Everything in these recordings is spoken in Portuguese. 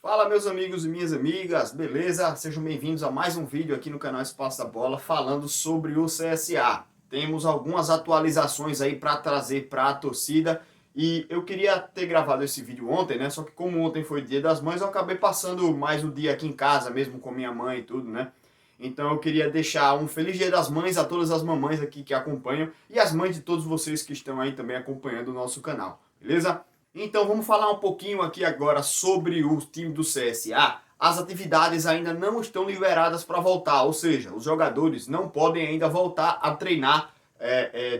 Fala meus amigos e minhas amigas, beleza? Sejam bem-vindos a mais um vídeo aqui no canal Espaço da Bola falando sobre o CSA. Temos algumas atualizações aí para trazer para a torcida e eu queria ter gravado esse vídeo ontem, né? Só que como ontem foi Dia das Mães, eu acabei passando mais um dia aqui em casa mesmo com minha mãe e tudo, né? Então eu queria deixar um feliz Dia das Mães a todas as mamães aqui que acompanham e as mães de todos vocês que estão aí também acompanhando o nosso canal, beleza? Então vamos falar um pouquinho aqui agora sobre o time do CSA. As atividades ainda não estão liberadas para voltar, ou seja, os jogadores não podem ainda voltar a treinar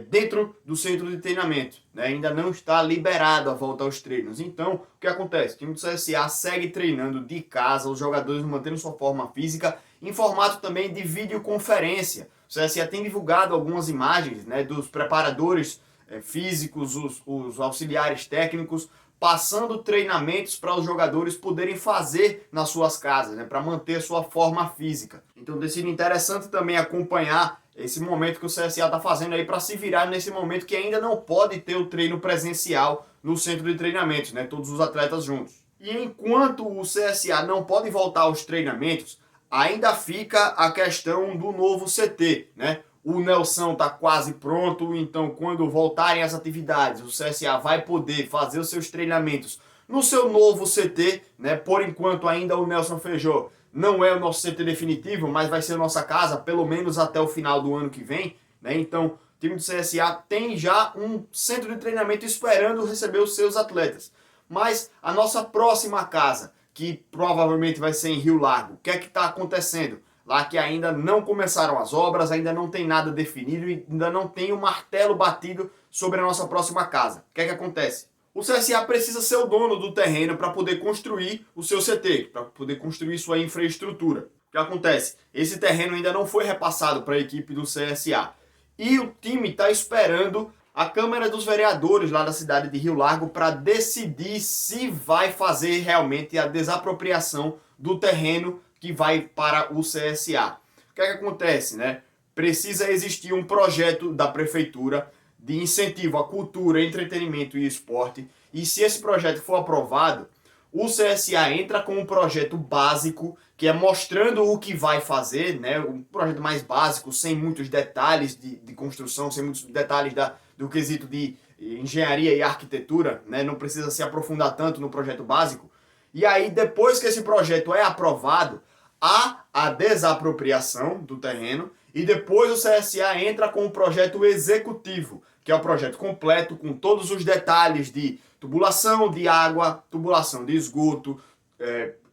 dentro do centro de treinamento, né? Ainda não está liberado a volta aos treinos. Então, o que acontece? O time do CSA segue treinando de casa, os jogadores mantendo sua forma física, em formato também de videoconferência. O CSA tem divulgado algumas imagens, né, dos preparadores físicos, os auxiliares técnicos, passando treinamentos para os jogadores poderem fazer nas suas casas, né, para manter sua forma física. Então tem sido interessante também acompanhar esse momento que o CSA está fazendo aí para se virar nesse momento que ainda não pode ter o treino presencial no centro de treinamentos, né, todos os atletas juntos. E enquanto o CSA não pode voltar aos treinamentos, ainda fica a questão do novo CT, né? O Nelson está quase pronto, então quando voltarem as atividades, o CSA vai poder fazer os seus treinamentos no seu novo CT, né? Por enquanto ainda o Nelson Feijó não é o nosso CT definitivo, mas vai ser a nossa casa, pelo menos até o final do ano que vem, né? Então o time do CSA tem já um centro de treinamento esperando receber os seus atletas. Mas a nossa próxima casa, que provavelmente vai ser em Rio Largo, o que é que está acontecendo? Lá que ainda não começaram as obras, ainda não tem nada definido e ainda não tem o martelo batido sobre a nossa próxima casa. O que é que acontece? O CSA precisa ser o dono do terreno para poder construir o seu CT, para poder construir sua infraestrutura. O que acontece? Esse terreno ainda não foi repassado para a equipe do CSA. E o time está esperando a Câmara dos Vereadores lá da cidade de Rio Largo para decidir se vai fazer realmente a desapropriação do terreno que vai para o CSA. O que é que acontece, né? Precisa existir um projeto da prefeitura de incentivo à cultura, entretenimento e esporte. E se esse projeto for aprovado, o CSA entra com um projeto básico, que é mostrando o que vai fazer, né? Um projeto mais básico, sem muitos detalhes de construção, sem muitos detalhes do quesito de engenharia e arquitetura, né? Não precisa se aprofundar tanto no projeto básico. E aí, depois que esse projeto é aprovado, há a desapropriação do terreno e depois o CSA entra com o projeto executivo, que é o projeto completo com todos os detalhes de tubulação de água, tubulação de esgoto,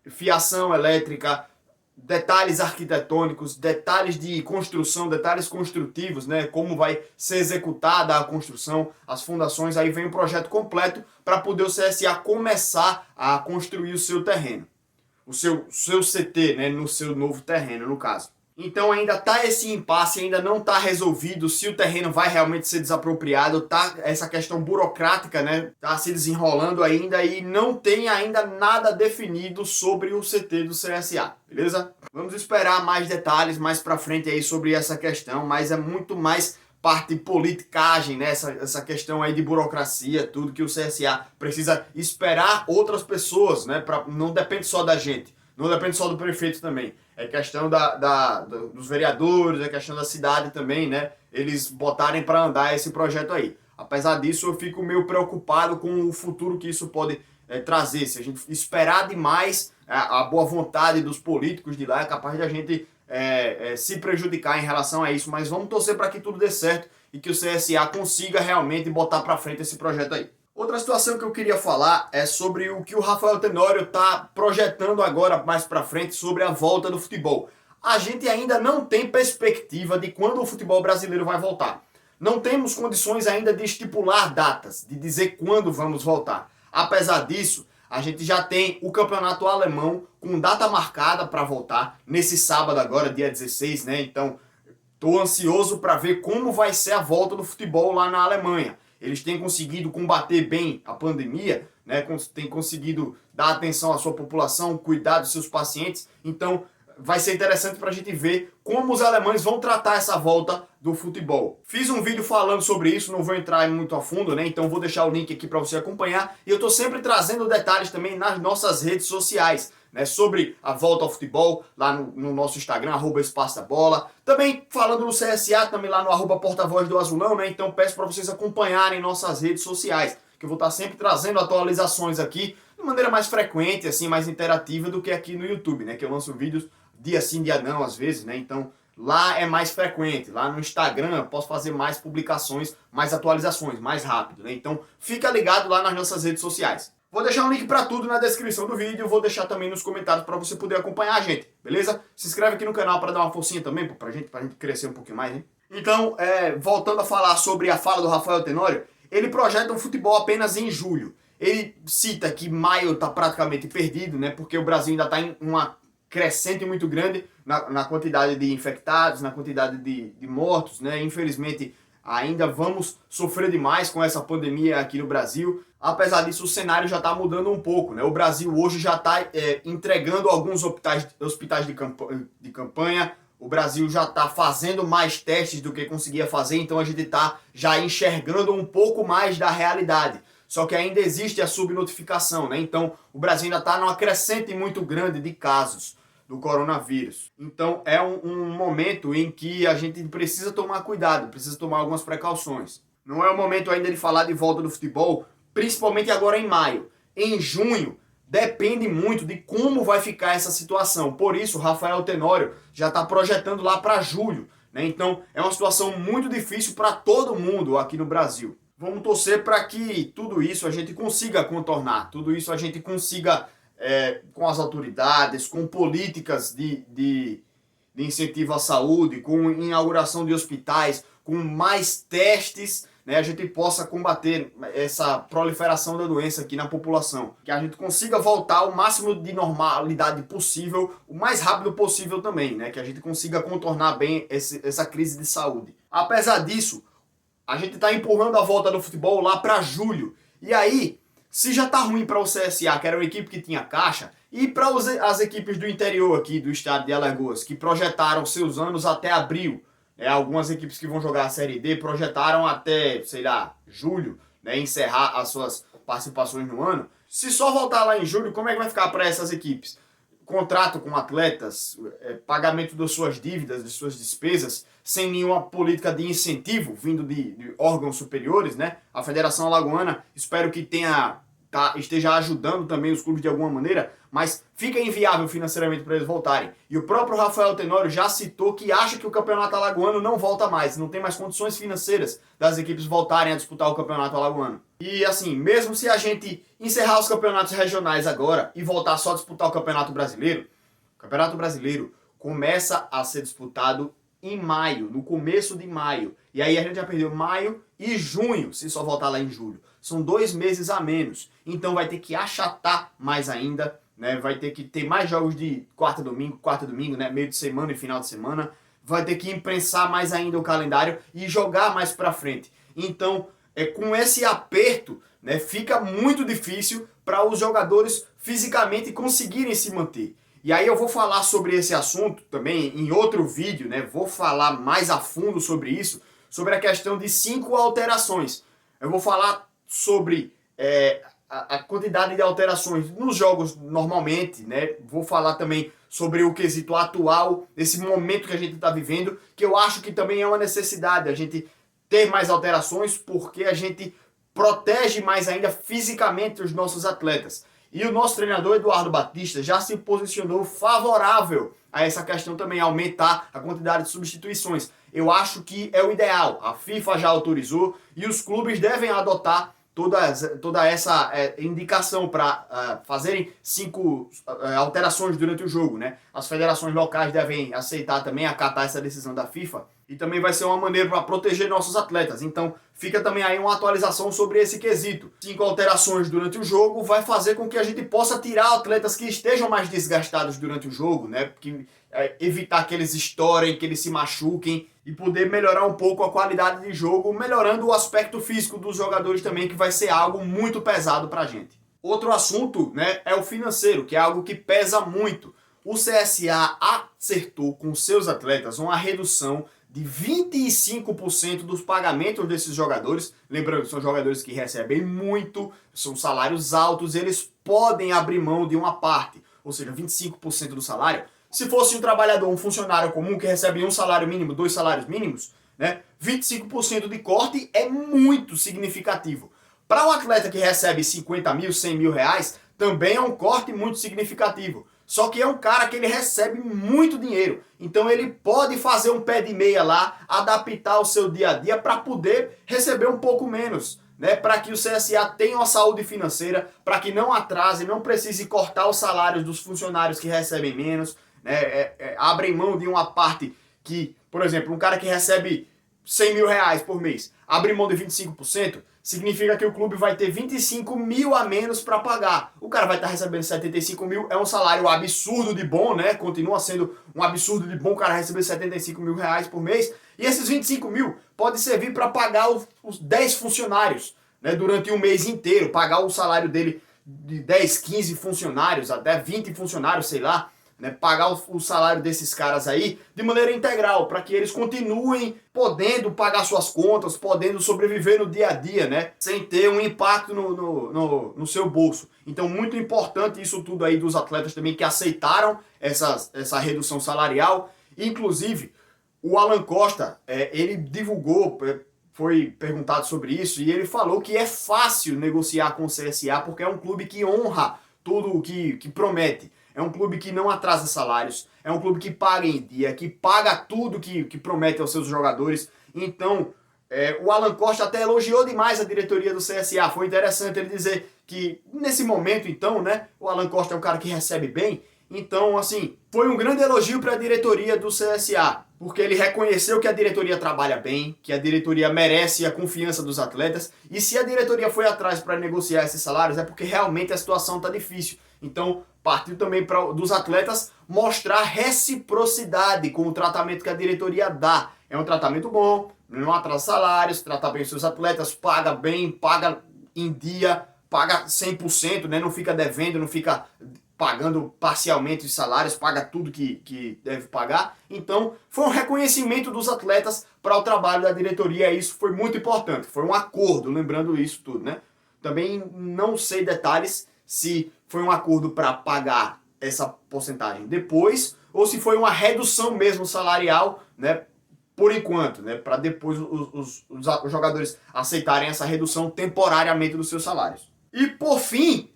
fiação elétrica, detalhes arquitetônicos, detalhes de construção, detalhes construtivos, né? Como vai ser executada a construção, as fundações, aí vem o projeto completo para poder o CSA começar a construir o seu terreno. O seu CT, né, no seu novo terreno, no caso. Então ainda está esse impasse, ainda não está resolvido se o terreno vai realmente ser desapropriado, tá essa questão burocrática, né, tá se desenrolando ainda e não tem ainda nada definido sobre o CT do CSA, beleza? Vamos esperar mais detalhes mais para frente aí sobre essa questão, mas é muito mais parte politicagem, né? Essa questão aí de burocracia, tudo que o CSA precisa esperar outras pessoas, né? Não depende só da gente, não depende só do prefeito também. É questão dos vereadores, é questão da cidade também, né? Eles botarem para andar esse projeto aí. Apesar disso, eu fico meio preocupado com o futuro que isso pode trazer. Se a gente esperar demais a boa vontade dos políticos de lá, é capaz de a gente se prejudicar em relação a isso, mas vamos torcer para que tudo dê certo e que o CSA consiga realmente botar para frente esse projeto aí. Outra situação que eu queria falar é sobre o que o Rafael Tenório está projetando agora mais para frente sobre a volta do futebol. A gente ainda não tem perspectiva de quando o futebol brasileiro vai voltar. Não temos condições ainda de estipular datas, de dizer quando vamos voltar. Apesar disso, a gente já tem o campeonato alemão com data marcada para voltar nesse sábado agora, dia 16, né? Então, estou ansioso para ver como vai ser a volta do futebol lá na Alemanha. Eles têm conseguido combater bem a pandemia, né? Têm conseguido dar atenção à sua população, cuidar dos seus pacientes. Então, vai ser interessante para a gente ver como os alemães vão tratar essa volta do futebol. Fiz um vídeo falando sobre isso, não vou entrar muito a fundo, né? Então vou deixar o link aqui para você acompanhar. E eu estou sempre trazendo detalhes também nas nossas redes sociais, né, sobre a volta ao futebol lá no nosso Instagram, @Espaço da Bola. Também falando no CSA, também lá no @Porta-Voz do Azulão, né? Então peço para vocês acompanharem nossas redes sociais, que eu vou estar sempre trazendo atualizações aqui de maneira mais frequente, assim, mais interativa do que aqui no YouTube, né? Que eu lanço vídeos dia sim, dia não, às vezes, né? Então lá é mais frequente. Lá no Instagram eu posso fazer mais publicações, mais atualizações, mais rápido, né? Então fica ligado lá nas nossas redes sociais. Vou deixar um link para tudo na descrição do vídeo, vou deixar também nos comentários para você poder acompanhar a gente, beleza? Se inscreve aqui no canal para dar uma forcinha também, pra gente crescer um pouquinho mais, hein? Então, voltando a falar sobre a fala do Rafael Tenório, ele projeta um futebol apenas em julho. Ele cita que maio está praticamente perdido, né? Porque o Brasil ainda está em uma crescente muito grande na quantidade de infectados, na quantidade de mortos, né? Infelizmente, ainda vamos sofrer demais com essa pandemia aqui no Brasil. Apesar disso, o cenário já está mudando um pouco, né? O Brasil hoje já está entregando alguns hospitais de campanha. O Brasil já está fazendo mais testes do que conseguia fazer, então a gente está já enxergando um pouco mais da realidade. Só que ainda existe a subnotificação, né? Então o Brasil ainda está numa crescente muito grande de casos do coronavírus. Então é um momento em que a gente precisa tomar cuidado, precisa tomar algumas precauções. Não é o momento ainda de falar de volta do futebol, principalmente agora em maio. Em junho, depende muito de como vai ficar essa situação. Por isso, o Rafael Tenório já está projetando lá para julho, né? Então é uma situação muito difícil para todo mundo aqui no Brasil. Vamos torcer para que tudo isso a gente consiga contornar, tudo isso a gente consiga, com as autoridades, com políticas de incentivo à saúde, com inauguração de hospitais, com mais testes, né, a gente possa combater essa proliferação da doença aqui na população. Que a gente consiga voltar ao máximo de normalidade possível, o mais rápido possível também, né, que a gente consiga contornar bem essa crise de saúde. Apesar disso, a gente está empurrando a volta do futebol lá para julho. E aí, se já tá ruim para o CSA, que era uma equipe que tinha caixa, e para as equipes do interior aqui do estado de Alagoas, que projetaram seus anos até abril, algumas equipes que vão jogar a Série D projetaram até, sei lá, julho, né, encerrar as suas participações no ano. Se só voltar lá em julho, como é que vai ficar para essas equipes? Contrato com atletas, pagamento das suas dívidas, de suas despesas, sem nenhuma política de incentivo vindo de órgãos superiores, né? A Federação Alagoana, espero que esteja ajudando também os clubes de alguma maneira, mas fica inviável financeiramente para eles voltarem. E o próprio Rafael Tenório já citou que acha que o campeonato alagoano não volta mais, não tem mais condições financeiras das equipes voltarem a disputar o campeonato alagoano. E assim, mesmo se a gente encerrar os campeonatos regionais agora e voltar só a disputar o Campeonato Brasileiro começa a ser disputado em maio, no começo de maio. E aí a gente já perdeu maio e junho, se só voltar lá em julho. São 2 meses a menos. Então vai ter que achatar mais ainda, né? Vai ter que ter mais jogos de quarta domingo, né? Meio de semana e final de semana. Vai ter que imprensar mais ainda o calendário e jogar mais pra frente. Então, com esse aperto, né, fica muito difícil para os jogadores fisicamente conseguirem se manter. E aí eu vou falar sobre esse assunto também em outro vídeo, né? Vou falar mais a fundo sobre isso, sobre a questão de 5 alterações. Eu vou falar sobre a quantidade de alterações nos jogos normalmente, né? Vou falar também sobre o quesito atual, desse momento que a gente está vivendo, que eu acho que também é uma necessidade a gente ter mais alterações, porque a gente protege mais ainda fisicamente os nossos atletas. E o nosso treinador Eduardo Batista já se posicionou favorável a essa questão também, aumentar a quantidade de substituições. Eu acho que é o ideal. A FIFA já autorizou e os clubes devem adotar toda essa indicação para fazerem 5 alterações durante o jogo, né? As federações locais devem aceitar também, acatar essa decisão da FIFA. E também vai ser uma maneira para proteger nossos atletas. Então fica também aí uma atualização sobre esse quesito. 5 alterações durante o jogo vai fazer com que a gente possa tirar atletas que estejam mais desgastados durante o jogo, né? Evitar que eles estourem, que eles se machuquem e poder melhorar um pouco a qualidade de jogo, melhorando o aspecto físico dos jogadores também, que vai ser algo muito pesado para a gente. Outro assunto, né, é o financeiro, que é algo que pesa muito. O CSA acertou com seus atletas uma redução de 25% dos pagamentos desses jogadores. Lembrando que são jogadores que recebem muito, são salários altos, eles podem abrir mão de uma parte. ou seja, 25% do salário. Se fosse um trabalhador, um funcionário comum que recebe um salário mínimo, 2 salários mínimos, né, 25% de corte é muito significativo. Para um atleta que recebe 50 mil, 100 mil reais, também é um corte muito significativo. Só que é um cara que ele recebe muito dinheiro. Então ele pode fazer um pé de meia lá, adaptar o seu dia a dia para poder receber um pouco menos, né? Para que o CSA tenha uma saúde financeira, para que não atrase, não precise cortar os salários dos funcionários que recebem menos, né? Abrem mão de uma parte que, por exemplo, um cara que recebe 100 mil reais por mês, abre mão de 25%, significa que o clube vai ter 25 mil a menos para pagar. O cara vai estar recebendo 75 mil, é um salário absurdo de bom, né? Continua sendo um absurdo de bom o cara receber 75 mil reais por mês. E esses 25 mil pode servir para pagar os 10 funcionários, né? Durante um mês inteiro, pagar o salário dele de 10, 15 funcionários, até 20 funcionários, sei lá. Né, pagar o salário desses caras aí de maneira integral, para que eles continuem podendo pagar suas contas, podendo sobreviver no dia a dia, né, sem ter um impacto no seu bolso. Então, muito importante isso tudo aí dos atletas também que aceitaram essa redução salarial. Inclusive, o Alan Costa, ele divulgou, foi perguntado sobre isso, e ele falou que é fácil negociar com o CSA, porque é um clube que honra tudo o que promete. É um clube que não atrasa salários, é um clube que paga em dia, que paga tudo que promete aos seus jogadores. Então, o Alan Costa até elogiou demais a diretoria do CSA. Foi interessante ele dizer que, nesse momento, então, né, o Alan Costa é um cara que recebe bem. Então, assim, foi um grande elogio para a diretoria do CSA, porque ele reconheceu que a diretoria trabalha bem, que a diretoria merece a confiança dos atletas, e se a diretoria foi atrás para negociar esses salários, é porque realmente a situação está difícil. Então, partiu também dos atletas mostrar reciprocidade com o tratamento que a diretoria dá. É um tratamento bom, não atrasa salários, trata bem os seus atletas, paga bem, paga em dia, paga 100%, né? Não fica devendo, não fica pagando parcialmente os salários, paga tudo que deve pagar. Então, foi um reconhecimento dos atletas para o trabalho da diretoria, e isso foi muito importante. Foi um acordo, lembrando isso tudo, né? Também não sei detalhes se foi um acordo para pagar essa porcentagem depois, ou se foi uma redução mesmo salarial, né, por enquanto, né, para depois os jogadores aceitarem essa redução temporariamente dos seus salários. E por fim,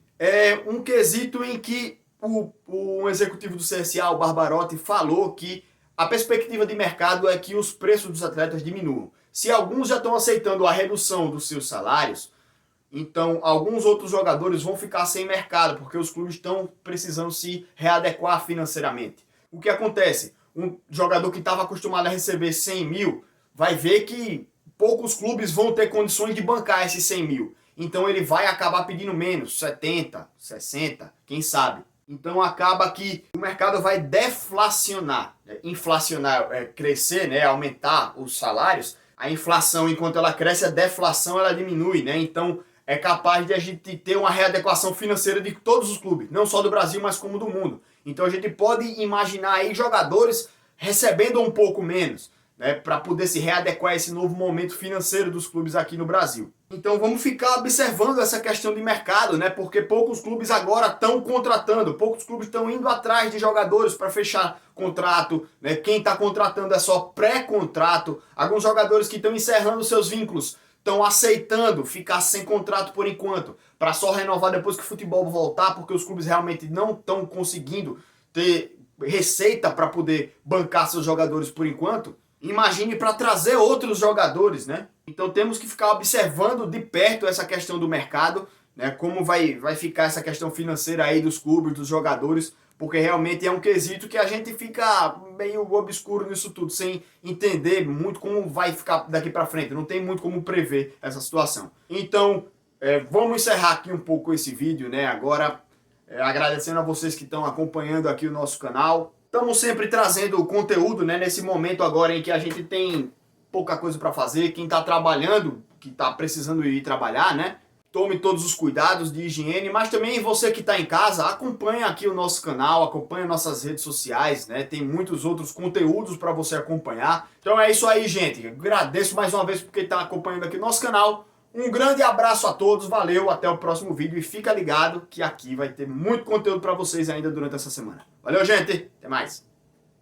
um quesito em que o executivo do CSA, o Barbarotti, falou que a perspectiva de mercado é que os preços dos atletas diminuam. Se alguns já estão aceitando a redução dos seus salários, então alguns outros jogadores vão ficar sem mercado, porque os clubes estão precisando se readequar financeiramente. O que acontece? Um jogador que estava acostumado a receber 100 mil, vai ver que poucos clubes vão ter condições de bancar esses 100 mil. Então ele vai acabar pedindo menos, 70, 60, quem sabe. Então acaba que o mercado vai deflacionar. Inflacionar é crescer, né, aumentar os salários. A inflação, enquanto ela cresce, a deflação ela diminui, né? Então é capaz de a gente ter uma readequação financeira de todos os clubes, não só do Brasil, mas como do mundo. Então a gente pode imaginar aí jogadores recebendo um pouco menos, né, para poder se readequar a esse novo momento financeiro dos clubes aqui no Brasil. Então vamos ficar observando essa questão de mercado, né, porque poucos clubes agora estão contratando, poucos clubes estão indo atrás de jogadores para fechar contrato, né, quem está contratando é só pré-contrato, alguns jogadores que estão encerrando seus vínculos estão aceitando ficar sem contrato por enquanto, para só renovar depois que o futebol voltar, porque os clubes realmente não estão conseguindo ter receita para poder bancar seus jogadores por enquanto. Imagine para trazer outros jogadores, né? Então temos que ficar observando de perto essa questão do mercado, né? Como vai ficar essa questão financeira aí dos clubes, dos jogadores, porque realmente é um quesito que a gente fica meio obscuro nisso tudo, sem entender muito como vai ficar daqui para frente. Não tem muito como prever essa situação. Então, vamos encerrar aqui um pouco esse vídeo, né? Agora, agradecendo a vocês que estão acompanhando aqui o nosso canal. Estamos sempre trazendo conteúdo, né? Nesse momento agora em que a gente tem pouca coisa para fazer. Quem está trabalhando, que está precisando ir trabalhar, né? Tome todos os cuidados de higiene, mas também você que está em casa, acompanha aqui o nosso canal, acompanha nossas redes sociais, né? Tem muitos outros conteúdos para você acompanhar. Então é isso aí, gente. Agradeço mais uma vez por quem está acompanhando aqui o nosso canal. Um grande abraço a todos, valeu, até o próximo vídeo e fica ligado que aqui vai ter muito conteúdo para vocês ainda durante essa semana. Valeu, gente, até mais!